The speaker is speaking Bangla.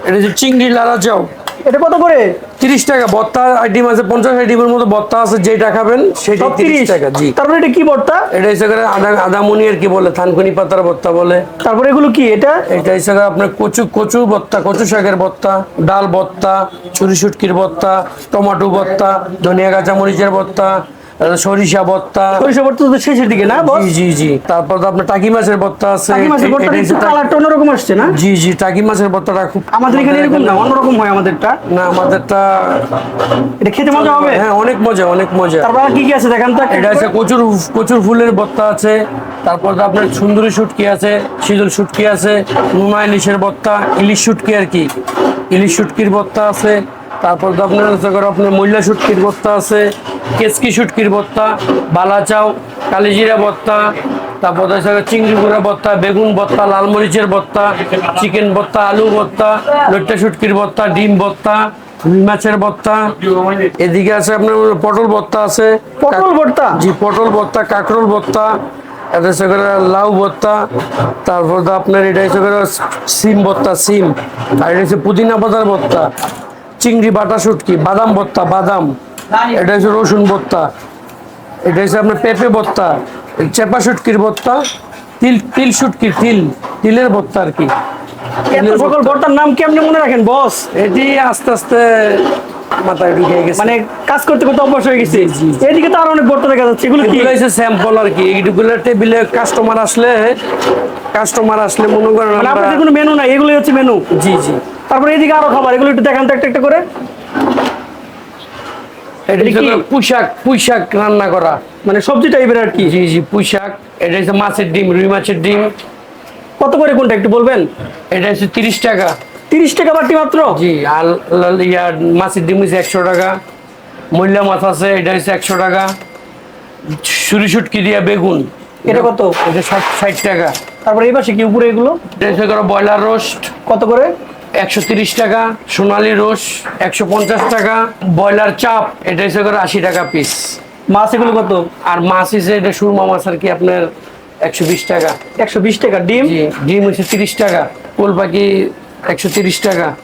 এটা হচ্ছে চিংড়ি লাড়া চাও। এটা কত করে? 30 টাকা। ভর্তা আইটেম আছে 50 আইটেমের মতো ভর্তা আছে, যেটা খাবেন সেটা 30 টাকা। জি। তারপরে এটা কি ভর্তা? এটা হচ্ছে করে আদামনি আর কি বলে, থানকুনি পাতার ভর্তা বলে। তারপরে এগুলো কি? এটা হচ্ছে আপনার কচু ভর্তা, কচু শাকের ভর্তা, ডাল ভর্তা, চুরি শুটকির ভর্তা, টমেটো ভর্তা, ধনিয়া কাঁচা মরিচের ভর্তা, সরিষা ভর্তা। সরিষা ভর্তা তো শেষের দিকে না বস? জি জি জি। তারপর তো আপনার টাকি মাছের ভর্তা আছে। টাকি মাছের ভর্তাটা একটু কালারটা অন্যরকম আসছে না? জি জি, টাকি মাছের ভর্তাটা খুব আমাদের এখানে এরকম না, অন্যরকম হয় আমাদেরটা। না, আমাদেরটা এটা খেতে মজা হবে? হ্যাঁ, অনেক মজা, অনেক মজা। তারপর আর কি কি আছে দেখান তো। এটা আছে কচুর ফুলের ভর্তা আছে। তারপর তো আপনার সুন্দরী শুটকি আছে, শীতল শুটকি আছে, নোনা ইলিশের ভর্তা, ইলিশ শুটকি আর কি, ইলিশ শুটকির ভর্তা আছে। তারপর তো আপনার মহিলা শুটকির ভর্তা আছে, কেচকি শুটকির ভর্তা, বালা চাও, কালিজিরা ভর্তা। তারপর চিংড়ি গুঁড়া ভর্তা, বেগুন ভর্তা, লাল মরিচের ভর্তা, চিকেন ভর্তা, আলু ভর্তা, লইট্টা শুটকির ভর্তা, ডিম ভর্তা, রুই মাছের ভর্তা। এদিকে আছে আপনার পটল ভর্তা আছে। পটল ভর্তা? জি, পটল ভর্তা, কাঁকরোল ভর্তা, এটা হচ্ছে করে লাউ ভর্তা। তারপর তো আপনার এটা হচ্ছে করে সিম ভর্তা, সিম। আর এটা হচ্ছে পুদিনা পাতার ভর্তা, চিংড়ি বাটা শুটকি, বাদাম ভর্তা, বাদাম। এটা হচ্ছে রসুন ভর্তা। এটা হচ্ছে আপনার পেঁপে ভর্তা, চেপা শুটকির ভর্তা, তিল শুটকির তিলের ভর্তা আর কি। এত সকল ভর্তার নাম কেমনে মনে রাখেন বস? এটি আস্তে আস্তে মাথায় ঢুকে গেছে, মানে কাজ করতে করতে অভ্যাস হয়ে গেছে। এদিকে তো আরো অনেক ভর্তা দেখা যাচ্ছে, এগুলো কি? স্যাম্পল আর কি। এইগুলো টেবিলে কাস্টমার আসলে মনে করেন মানে আপনাদের কোনো মেনু নাই, এগুলোই হচ্ছে মেনু? জি জি। তারপরে এদিকে আরো খাবার, এগুলো একটু দেখান তো একটা একটা করে। পুঁইশাক রান্না করা, মানে সবজি টাইপের আর কি? জি জি, পুঁইশাক। এটা হচ্ছে মাছের ডিম, রুই মাছের ডিম। কত করে কোনটা একটু বলবেন? এটা হচ্ছে 30 টাকা। 30 টাকা বাটি মাত্র? জি। আর মাছের ডিম হচ্ছে 100 টাকা। মহিলা মাছ আছে, এটা হচ্ছে 100 টাকা। ছুরি শুটকি দিয়া বেগুন, এটা কত? এটা 60 টাকা। তারপরে এই পাশে কি উপরে এগুলো? এটা হচ্ছে ব্রয়লার রোস্ট, কত করে? 130 টাকা। সোনালী রোস 150 টাকা। ব্রয়লার চাপ, এটা হচ্ছে 80 টাকা পিস। মাছ এগুলো কত? আর মাছ হিসেবে এটা সুরমা মাছ আর কি আপনার 120 টাকা। 120 টাকা। ডিম? ডিম হচ্ছে 30 টাকা। কোল পাখি 130 টাকা।